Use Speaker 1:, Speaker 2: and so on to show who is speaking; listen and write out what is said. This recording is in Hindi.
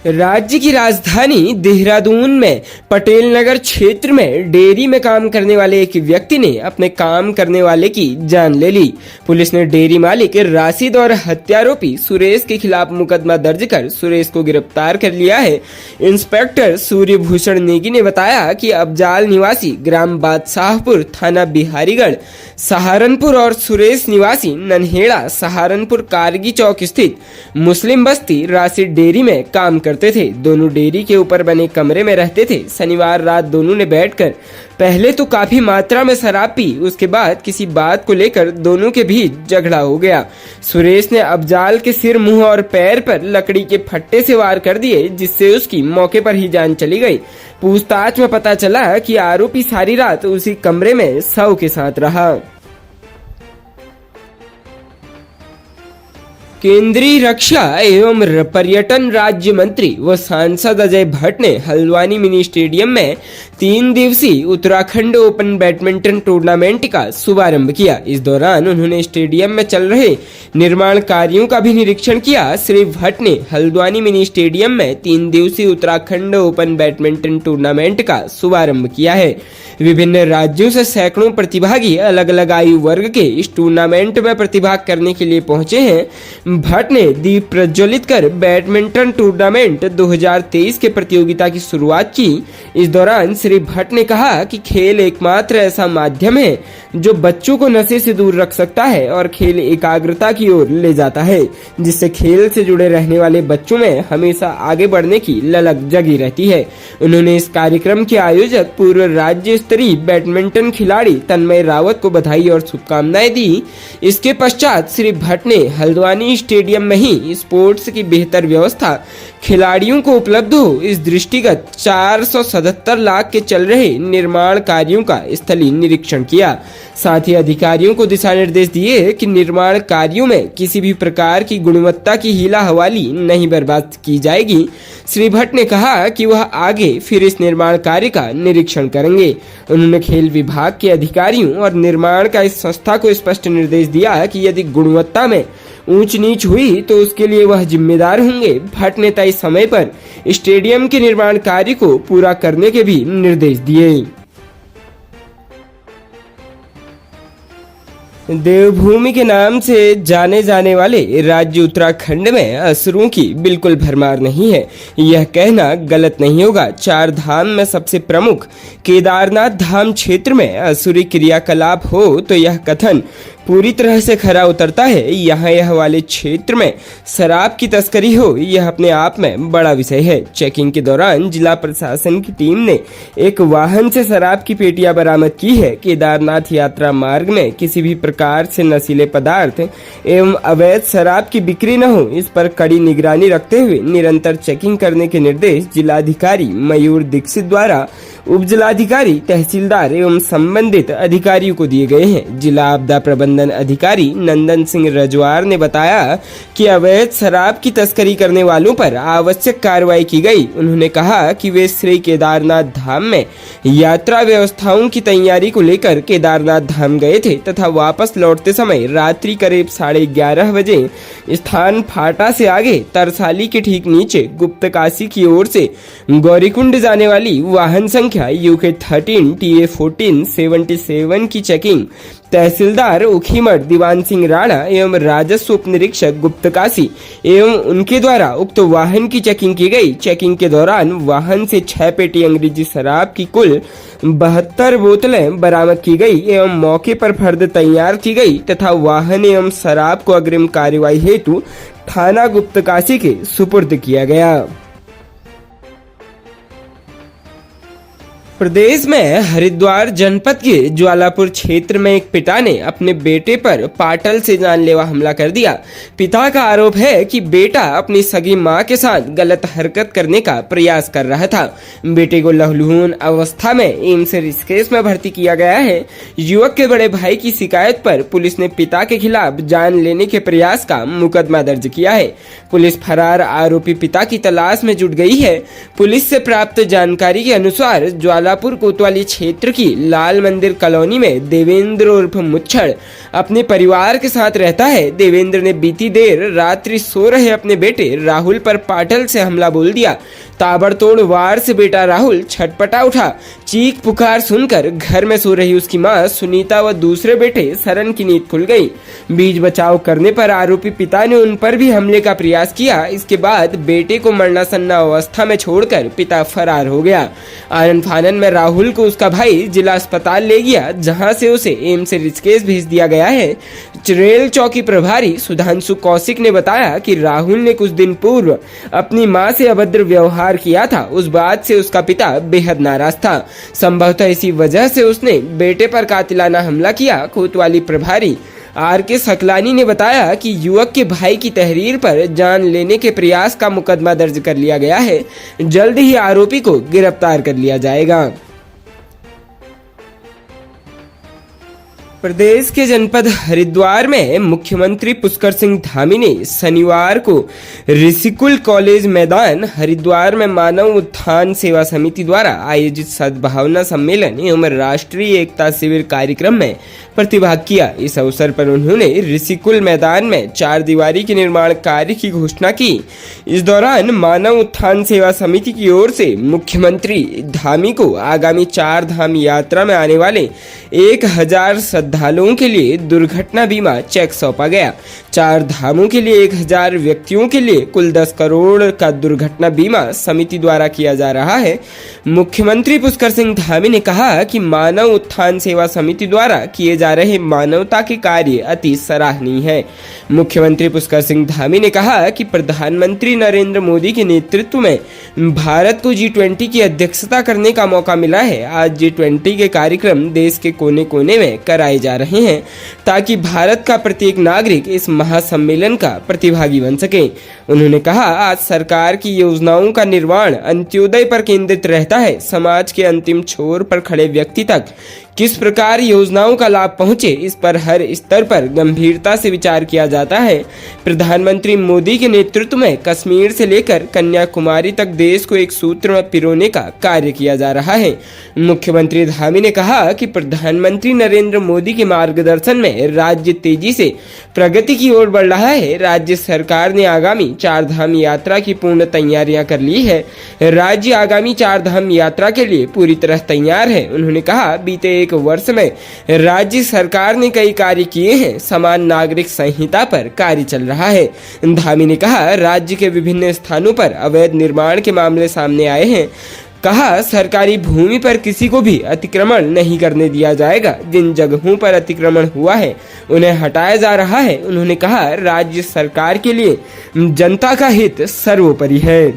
Speaker 1: राज्य की राजधानी देहरादून में पटेल नगर क्षेत्र में डेयरी में काम करने वाले एक व्यक्ति ने अपने काम करने वाले की जान ले ली। पुलिस ने डेयरी मालिक राशिद और हत्यारोपी सुरेश के खिलाफ मुकदमा दर्ज कर सुरेश को गिरफ्तार कर लिया है। इंस्पेक्टर सूर्यभूषण नेगी ने बताया कि अबजाल निवासी ग्राम बादशाहपुर थाना बिहारीगढ़ सहारनपुर और सुरेश निवासी नन्हेड़ा सहारनपुर कारगी चौक स्थित मुस्लिम बस्ती राशिद डेयरी में काम करते थे। दोनों डेयरी के ऊपर बने कमरे में रहते थे। शनिवार रात दोनों ने बैठकर पहले तो काफी मात्रा में शराब पी, उसके बाद किसी बात को लेकर दोनों के बीच झगड़ा हो गया। सुरेश ने अबजाल के सिर, मुंह और पैर पर लकड़ी के फट्टे से वार कर दिए, जिससे उसकी मौके पर ही जान चली गई। पूछताछ में पता चला कि आरोपी सारी रात उसी कमरे में शव के साथ रहा। केंद्रीय रक्षा एवं पर्यटन राज्य मंत्री व सांसद अजय भट्ट ने हल्द्वानी मिनी स्टेडियम में 3 दिवसीय उत्तराखंड ओपन बैडमिंटन टूर्नामेंट का शुभारंभ किया। इस दौरान उन्होंने स्टेडियम में चल रहे निर्माण कार्यों का भी निरीक्षण किया। श्री भट्ट ने हल्द्वानी मिनी स्टेडियम में 3 दिवसीय उत्तराखंड ओपन बैडमिंटन टूर्नामेंट का शुभारंभ किया है। विभिन्न राज्यों से सैकड़ों प्रतिभागी अलग अलग आयु वर्ग के इस टूर्नामेंट में प्रतिभाग करने के लिए पहुंचे हैं। भट्ट ने दीप प्रज्वलित कर बैडमिंटन टूर्नामेंट 2023 के प्रतियोगिता की शुरुआत की। इस दौरान श्री भट्ट ने कहा कि खेल एकमात्र ऐसा माध्यम है जो बच्चों को नशे से दूर रख सकता है और खेल एकाग्रता की ओर ले जाता है, जिससे खेल से जुड़े रहने वाले बच्चों में हमेशा आगे बढ़ने की ललक जगी रहती है। उन्होंने इस कार्यक्रम के आयोजक पूर्व राज्य स्तरीय बैडमिंटन खिलाड़ी तन्मय रावत को बधाई और शुभकामनाएं दी। इसके पश्चात श्री भट्ट ने हल्द्वानी स्टेडियम में ही स्पोर्ट्स की बेहतर व्यवस्था खिलाड़ियों को उपलब्ध हो, इस दृष्टिगत 477 लाख के चल रहे निर्माण कार्यों का स्थलीय निरीक्षण किया। साथ ही अधिकारियों को दिशा निर्देश दिए कि निर्माण कार्यों में किसी भी प्रकार की गुणवत्ता की हीला हवाली नहीं बर्बाद की जाएगी। श्री भट्ट ने कहा कि वह आगे फिर इस निर्माण कार्य का निरीक्षण करेंगे। उन्होंने खेल विभाग के अधिकारियों और निर्माण का इस संस्था को स्पष्ट निर्देश दिया कि यदि गुणवत्ता में ऊंच नीच हुई तो उसके लिए वह जिम्मेदार होंगे। भट्ट ने तय समय पर स्टेडियम के निर्माण कार्य को पूरा करने के भी निर्देश दिए। देवभूमि के नाम से जाने जाने वाले राज्य उत्तराखंड में असुरों की बिल्कुल भरमार नहीं है, यह कहना गलत नहीं होगा। 4 धाम में सबसे प्रमुख केदारनाथ धाम क्षेत्र में असुरी क्रियाकलाप हो तो यह कथन पूरी तरह से खरा उतरता है। यहाँ यह वाले क्षेत्र में शराब की तस्करी हो, यह अपने आप में बड़ा विषय है। चेकिंग के दौरान जिला प्रशासन की टीम ने एक वाहन से शराब की पेटियां बरामद की है। केदारनाथ यात्रा मार्ग में किसी भी प्रकार से नशीले पदार्थ एवं अवैध शराब की बिक्री न हो, इस पर कड़ी निगरानी रखते हुए निरंतर चेकिंग करने के निर्देश जिलाधिकारी मयूर दीक्षित द्वारा उप जिलाधिकारी, तहसीलदार एवं संबंधित अधिकारियों को दिए गए हैं। जिला आपदा प्रबंधन अधिकारी नंदन सिंह रजवार ने बताया कि अवैध शराब की तस्करी करने वालों पर आवश्यक कार्रवाई की गई। उन्होंने कहा कि वे श्री केदारनाथ धाम में यात्रा व्यवस्थाओं की तैयारी को लेकर केदारनाथ धाम गए थे तथा वापस लौटते समय रात्रि करीब 11:30 बजे स्थान फाटा से आगे तरसाली के ठीक नीचे गुप्तकाशी की ओर से गौरीकुंड जाने वाली वाहन संख्या UK 13 TA 1477 की चेकिंग तहसीलदार उखीमठ दीवान सिंह राणा एवं राजस्व उप निरीक्षक गुप्तकाशी एवं उनके द्वारा उक्त वाहन की चेकिंग की गई। चेकिंग के दौरान वाहन से 6 पेटी अंग्रेजी शराब की कुल 72 बोतलें बरामद की गई एवं मौके पर फर्द तैयार की गई तथा वाहन एवं शराब को अग्रिम कार्यवाही हेतु थाना गुप्तकाशी के सुपुर्द किया गया। प्रदेश में हरिद्वार जनपद के ज्वालापुर क्षेत्र में एक पिता ने अपने बेटे पर पाटल से जानलेवा हमला कर दिया। पिता का आरोप है कि बेटा अपनी सगी मां के साथ गलत हरकत करने का प्रयास कर रहा था। बेटे को लहूलुहान अवस्था में एम्स ऋषिकेश में भर्ती किया गया है। युवक के बड़े भाई की शिकायत पर पुलिस ने पिता के खिलाफ जान लेने के प्रयास का मुकदमा दर्ज किया है। पुलिस फरार आरोपी पिता की तलाश में जुट गई है। पुलिस से प्राप्त जानकारी के अनुसार ज्वाला ज्वालापुर कोतवाली क्षेत्र की लाल मंदिर कॉलोनी में देवेंद्र उर्फ मुच्छड़ अपने परिवार के साथ रहता है। देवेंद्र ने बीती देर रात्रि सो रहे अपने बेटे राहुल पर पाटल से हमला बोल दिया। ताबड़तोड़ वार से बेटा राहुल छटपटा उठा। चीख पुकार सुनकर घर में सो रही उसकी मां सुनीता व दूसरे बेटे सरन की नींद खुल गई। बीच बचाव करने पर आरोपी पिता ने उन पर भी हमले का प्रयास किया। इसके बाद बेटे को मरणासन्न अवस्था में छोड़कर पिता फरार हो गया। आनन फानन में राहुल को उसका भाई जिला अस्पताल ले गया, जहां से उसे एम्स से ऋषिकेश भेज दिया गया है। रेल चौकी प्रभारी सुधांशु कौशिक ने बताया कि राहुल ने कुछ दिन पूर्व अपनी मां से अभद्र व्यवहार किया था। उस बात से उसका पिता बेहद नाराज था। संभवतः इसी वजह से उसने बेटे पर कातिलाना हमला किया। कोतवाली प्रभारी आर.के. सकलानी ने बताया कि युवक के भाई की तहरीर पर जान लेने के प्रयास का मुकदमा दर्ज कर लिया गया है। जल्द ही आरोपी को गिरफ्तार कर लिया जाएगा। प्रदेश के जनपद हरिद्वार में मुख्यमंत्री पुष्कर सिंह धामी ने शनिवार को ऋषिकुल कॉलेज मैदान हरिद्वार में मानव उत्थान सेवा समिति द्वारा आयोजित सद्भावना सम्मेलन एवं राष्ट्रीय एकता शिविर कार्यक्रम में प्रतिभाग किया। इस अवसर पर उन्होंने ऋषिकुल मैदान में 4 दीवारी के निर्माण कार्य की घोषणा की। इस दौरान मानव उत्थान सेवा समिति की ओर से मुख्यमंत्री धामी को आगामी 4 धाम यात्रा में आने वाले 1000 श्रद्धालुओं के लिए दुर्घटना बीमा चेक सौंपा गया। 4 धामों के लिए 1000 व्यक्तियों के लिए कुल 10 करोड़ का दुर्घटना बीमा समिति द्वारा किया जा रहा है। मुख्यमंत्री पुष्कर सिंह धामी ने कहा कि मानव उत्थान सेवा समिति द्वारा किए जा रहे मानवता के कार्य अति सराहनीय है। मुख्यमंत्री पुष्कर सिंह धामी ने कहा कि प्रधानमंत्री नरेंद्र मोदी के नेतृत्व में भारत को G20 की अध्यक्षता करने का मौका मिला है। आज G20 के कार्यक्रम देश के कोने कोने में कराए जा रहे हैं ताकि भारत का प्रत्येक नागरिक इस महासम्मेलन का प्रतिभागी बन सके। उन्होंने कहा, आज सरकार की योजनाओं का निर्माण अंत्योदय पर केंद्रित रहता है। समाज के अंतिम छोर पर खड़े व्यक्ति तक किस प्रकार योजनाओं का लाभ पहुंचे, इस पर हर स्तर पर गंभीरता से विचार किया जाता है। प्रधानमंत्री मोदी के नेतृत्व में कश्मीर से लेकर कन्याकुमारी तक देश को एक सूत्र में पिरोने का कार्य किया जा रहा है। मुख्यमंत्री धामी ने कहा कि प्रधानमंत्री नरेंद्र मोदी के मार्गदर्शन में राज्य तेजी से प्रगति की ओर बढ़ रहा है। राज्य सरकार ने आगामी 4 धाम यात्रा की पूर्ण तैयारियां कर ली है। राज्य आगामी 4 धाम यात्रा के लिए पूरी तरह तैयार है। उन्होंने कहा, बीते 1 वर्ष में राज्य सरकार ने कई कार्य किए हैं। समान नागरिक संहिता पर कार्य चल रहा है। धामी ने कहा, राज्य के विभिन्न स्थानों पर अवैध निर्माण के मामले सामने आए हैं। कहा, सरकारी भूमि पर किसी को भी अतिक्रमण नहीं करने दिया जाएगा। जिन जगहों पर अतिक्रमण हुआ है उन्हें हटाया जा रहा है। उन्होंने कहा, राज्य सरकार के लिए जनता का हित सर्वोपरि है।